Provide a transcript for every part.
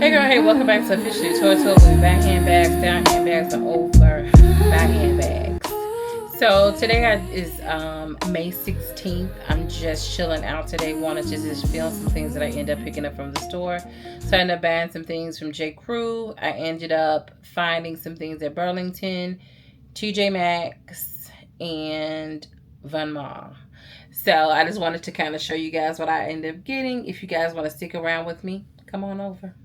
Hey girl, hey, welcome back to Officially Toy Tour with back handbags, down handbags, and over back handbags. So today is May 16th. I'm just chilling out today. Wanted to just film some things that I end up picking up from the store. So I ended up buying some things from J.Crew. I ended up finding some things at Burlington, TJ Maxx, and Maur. So I just wanted to kind of show you guys what I ended up getting. If you guys want to stick around with me, come on over.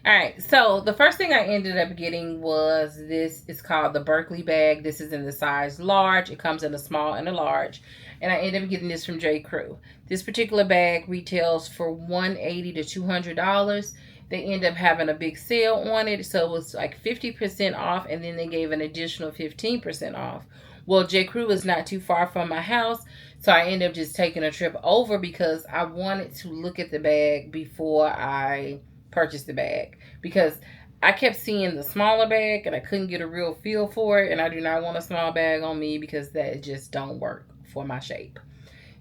Alright, so the first thing I ended up getting was this. It's called the Berkeley bag. This is in the size large. It comes in a small and a large. And I ended up getting this from J.Crew. This particular bag retails for $180 to $200. They end up having a big sale on it. So it was like 50% off. And then they gave an additional 15% off. Well, J.Crew is not too far from my house. So I ended up just taking a trip over because I wanted to look at the bag before I purchase the bag, because I kept seeing the smaller bag and I couldn't get a real feel for it, and I do not want a small bag on me because that just don't work for my shape.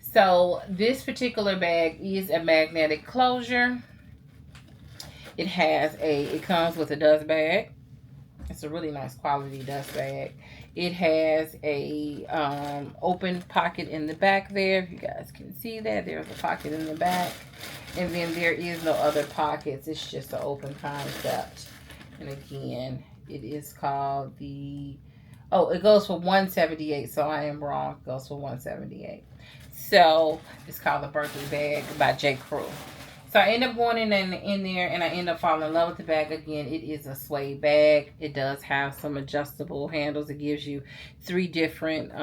So this particular bag is a magnetic closure. It comes with a dust bag. It's a really nice quality dust bag. It has a open pocket in the back there. If you guys can see that, there's a pocket in the back. And then there is no other pockets. It's just an open concept. And again, it is called the... Oh, it goes for $178. So I am wrong. It goes for $178. So it's called the Berkeley bag by J.Crew. So I end up going in there and I end up falling in love with the bag again. It is a suede bag. It does have some adjustable handles. It gives you 3 different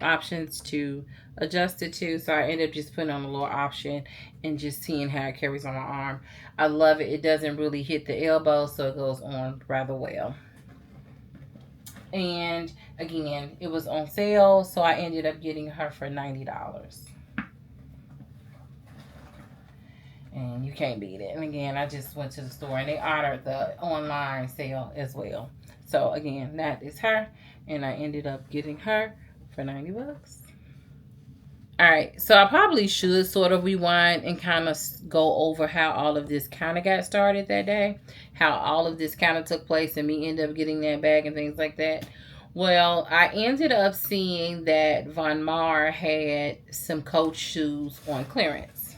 options to adjust it to. So I end up just putting on a lower option and just seeing how it carries on my arm. I love it. It doesn't really hit the elbow, so it goes on rather well. And again, it was on sale, so I ended up getting her for $90. And you can't beat it. And again, I just went to the store and they honored the online sale as well. So again, that is her. And I ended up getting her for $90. Alright, so I probably should sort of rewind and kind of go over how all of this kind of got started that day. How all of this kind of took place and me end up getting that bag and things like that. Well, I ended up seeing that Maur had some Coach shoes on clearance.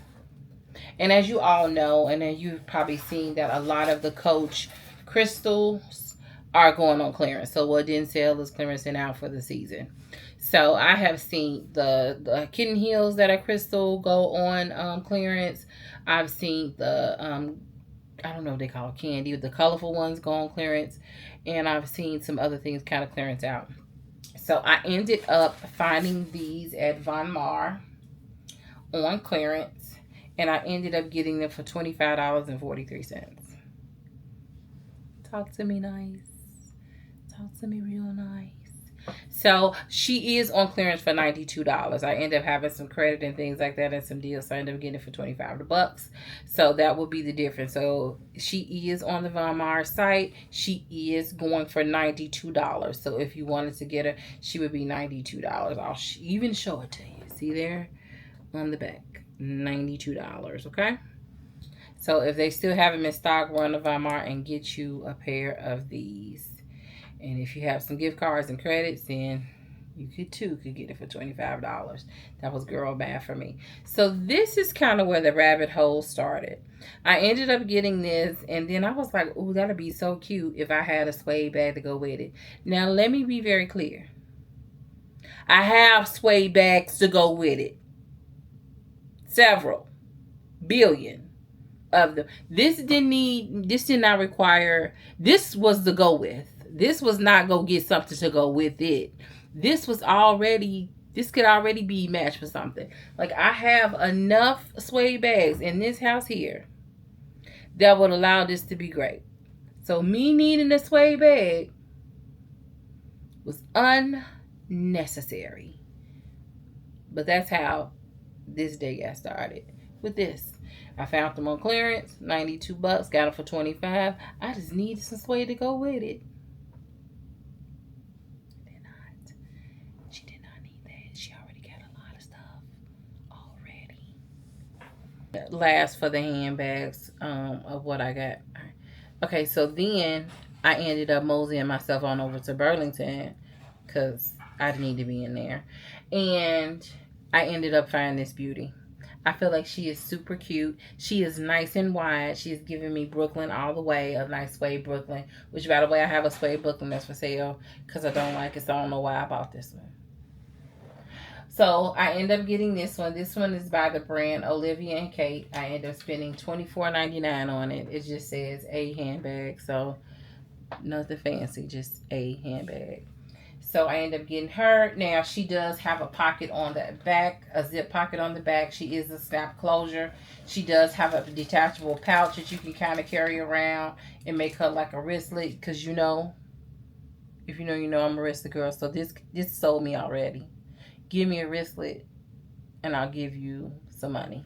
And as you all know, and then you've probably seen that a lot of the Coach crystals are going on clearance. So what didn't sell is clearancing out for the season. So I have seen the kitten heels that are crystal go on clearance. I've seen the, I don't know what they call it, candy, the colorful ones go on clearance. And I've seen some other things kind of clearance out. So I ended up finding these at Maur on clearance. And I ended up getting them for $25.43. Talk to me nice. Talk to me real nice. So she is on clearance for $92. I end up having some credit and things like that and some deals. So I end up getting it for $25. So that will be the difference. So she is on the Maur site. She is going for $92. So if you wanted to get her, she would be $92. I'll even show it to you. See there on the back. $92, okay? So if they still have them in stock, run to Maur and get you a pair of these. And if you have some gift cards and credits, then you could get it for $25. That was girl bad for me. So this is kind of where the rabbit hole started. I ended up getting this, and then I was like, ooh, that'd be so cute if I had a suede bag to go with it. Now, let me be very clear. I have suede bags to go with it. Several billion of them. This did not require, this was the go with. This was not go get something to go with it. This could already be matched for something. Like, I have enough suede bags in this house here that would allow this to be great. So me needing a suede bag was unnecessary. But that's how this day got started with this. I found them on clearance, $92. Got them for $25. I just needed some suede to go with it. She did not need that. She already got a lot of stuff already. last for the handbags of what I got. Okay, so then I ended up moseying myself on over to Burlington because I need to be in there. And I ended up finding this beauty. I feel like she is super cute. She is nice and wide. She's giving me Brooklyn all the way, a nice suede Brooklyn. Which, by the way, I have a suede Brooklyn that's for sale because I don't like it, so I don't know why I bought this one. So I end up getting this one. This one is by the brand Olivia and Kate. I end up spending $24.99 on it. It just says a handbag, so nothing fancy, just a handbag. So I end up getting her. Now she does have a pocket on the back, a zip pocket on the back. She is a snap closure. She does have a detachable pouch that you can kind of carry around and make her like a wristlet. Because you know, if you know, you know I'm a wristlet girl. So this sold me already. Give me a wristlet and I'll give you some money.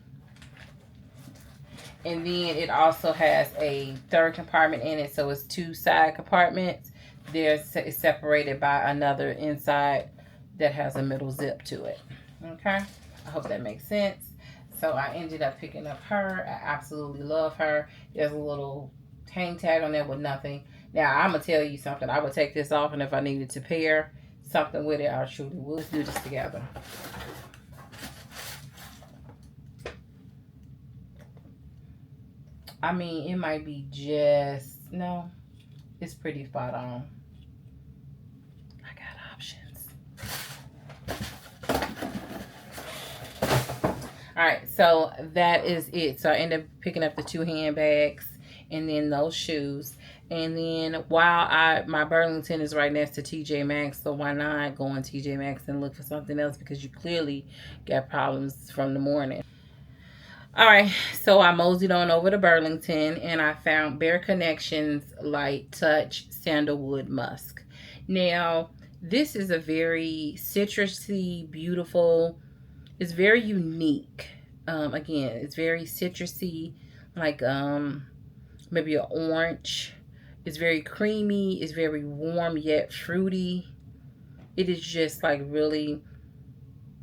And then it also has a third compartment in it. So it's two side compartments. It's separated by another inside that has a middle zip to it. Okay, I hope that makes sense. So I ended up picking up her. I absolutely love her. There's a little hang tag on there with nothing. Now I'm gonna tell you something. I would take this off, and if I needed to pair something with it, I truly would. Let's do this together. I mean, it might be just no. It's pretty spot on. Alright, so that is it. So I ended up picking up the two handbags and then those shoes. And then while my Burlington is right next to TJ Maxx, so why not go on TJ Maxx and look for something else, because you clearly got problems from the morning. Alright, so I moseyed on over to Burlington and I found Bare Connections Light Touch Sandalwood Musk. Now, this is a very citrusy, beautiful, it's very unique. Again, it's very citrusy, like maybe an orange. It's very creamy. It's very warm yet fruity. It is just like really,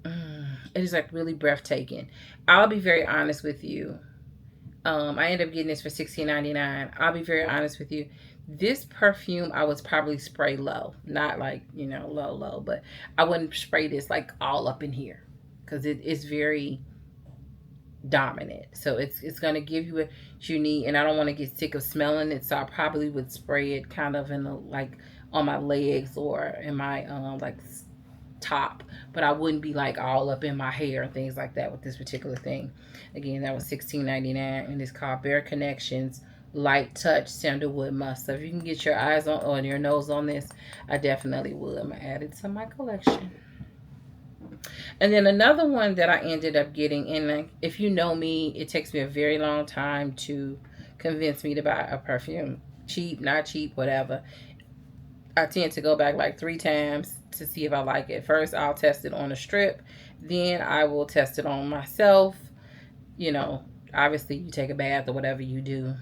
it is like really breathtaking. I'll be very honest with you. I ended up getting this for $16.99. I'll be very honest with you. This perfume, I would probably spray low. Not like, you know, low, but I wouldn't spray this like all up in here. Because it's very dominant. So it's going to give you what you need. And I don't want to get sick of smelling it. So I probably would spray it kind of in the, like on my legs or in my like top. But I wouldn't be like all up in my hair and things like that with this particular thing. Again, that was $16.99. And it's called Bare Connections Light Touch Sandalwood Musk. So if you can get your eyes on or your nose on this, I definitely would. I'm going to add it to my collection. And then another one that I ended up getting, and if you know me, it takes me a very long time to convince me to buy a perfume. Cheap, not cheap, whatever. I tend to go back like 3 times to see if I like it. First, I'll test it on a strip. Then I will test it on myself. You know, obviously you take a bath or whatever you do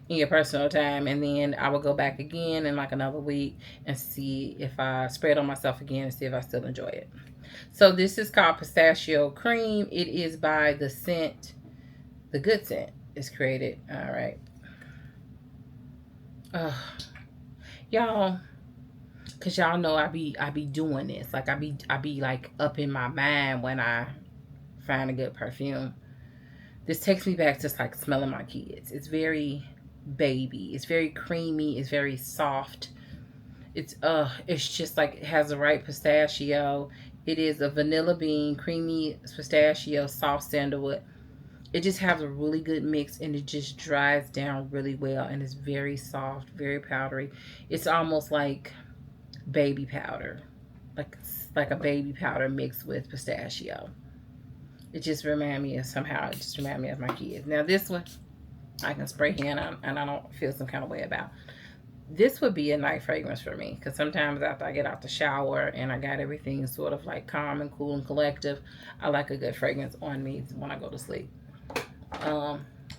in your personal time, and then I will go back again in like another week and see if I spray it on myself again and see if I still enjoy it. So this is called Pistachio Cream. It is by the scent, The Good Scent is created. All right. Y'all, cause y'all know I be doing this. Like I be like up in my mind when I find a good perfume. This takes me back to like smelling my kids. It's very baby. It's very creamy. It's very soft. It's just like it has the right pistachio. It is a vanilla bean, creamy pistachio, soft sandalwood. It just has a really good mix, and it just dries down really well, and it's very soft, very powdery. It's almost like baby powder, like a baby powder mixed with pistachio. It just reminds me of somehow. It just reminds me of my kids. Now this one, I can spray in, and I don't feel some kind of way about. This would be a night fragrance for me, because sometimes after I get out the shower and I got everything sort of like calm and cool and collective, I like a good fragrance on me when I go to sleep.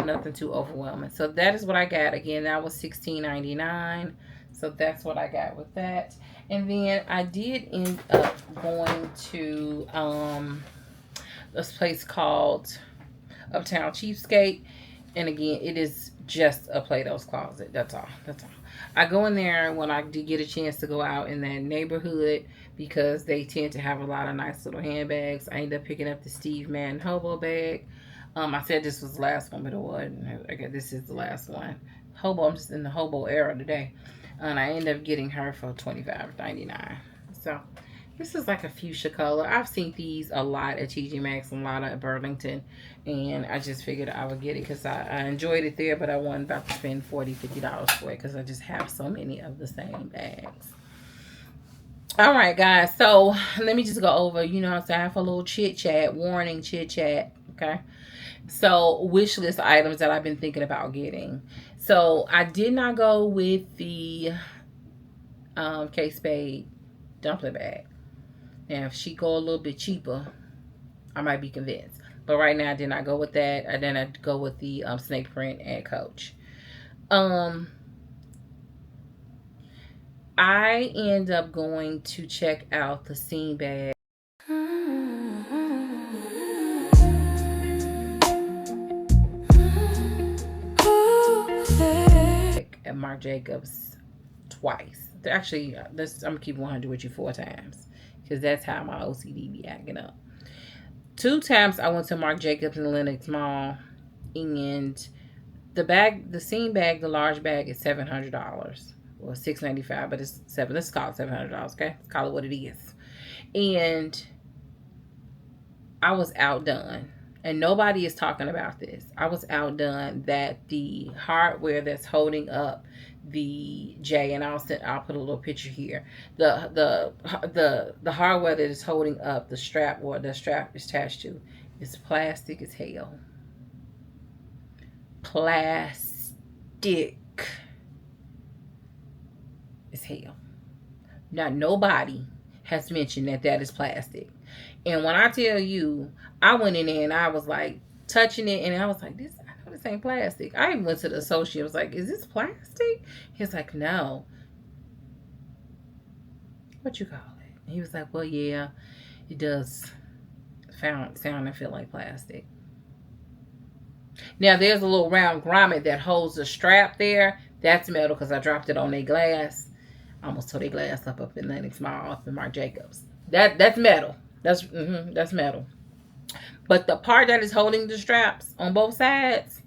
Nothing too overwhelming. So that is what I got. Again, that was $16.99. So that's what I got with that. And then I did end up going to this place called Uptown Cheapskate. And again, it is just a Plato's Closet. That's all. That's all. I go in there when I do get a chance to go out in that neighborhood because they tend to have a lot of nice little handbags. I end up picking up the Steve Madden hobo bag. I said this was the last one, but it wasn't. Okay, this is the last one. Hobo, I'm just in the hobo era today. And I end up getting her for $25.99. So this is like a fuchsia color. I've seen these a lot at TJ Maxx and a lot at Burlington. And I just figured I would get it because I enjoyed it there, but I wasn't about to spend $40, $50 for it because I just have so many of the same bags. All right, guys. So let me just go over, you know what I'm saying, I have a little chit chat, warning chit chat. Okay. So wish list items that I've been thinking about getting. So I did not go with the K Spade dumpling bag. Now if she go a little bit cheaper, I might be convinced. But right now I did not go with that. I did not go with the snake print at Coach. I end up going to check out the seam bag at Marc Jacobs twice. Actually, I'm gonna keep 100 with you 4 times because that's how my OCD be acting up. 2 times I went to Marc Jacobs in Lenox Mall, and the seam bag, the large bag is $700. Well, $695, but it's seven. Let's call it $700. Okay, let's call it what it is. And I was outdone, and nobody is talking about this. I was outdone that the hardware that's holding up the J, and I'll put a little picture here. The hardware that is holding up the strap, or the strap is attached to, is plastic as hell. Plastic as hell. Now nobody has mentioned that is plastic. And when I tell you, I went in there and I was like touching it, and I was like, I know this ain't plastic. I even went to the associate, was like, is this plastic? He's like, no. What you call it? And he was like, well, yeah, it does sound and feel like plastic. Now there's a little round grommet that holds the strap there. That's metal because I dropped it on their glass. I almost tore their glass up in Lenox Mall, up in Marc Jacobs. That's metal. That's metal. But the part that is holding the straps on both sides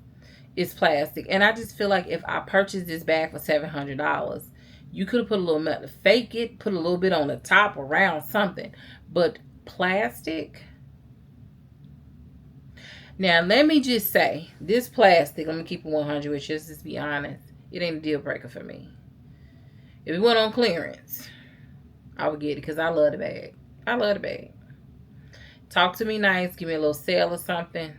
is plastic. And I just feel like if I purchased this bag for $700, you could have put a little metal, fake it, put a little bit on the top, around something. But plastic. Now let me just say, this plastic, I'm gonna keep it 100 with you, just be honest, it ain't a deal breaker for me. If it went on clearance, I would get it because I love the bag. I love the bag. Talk to me nice, give me a little sale or something.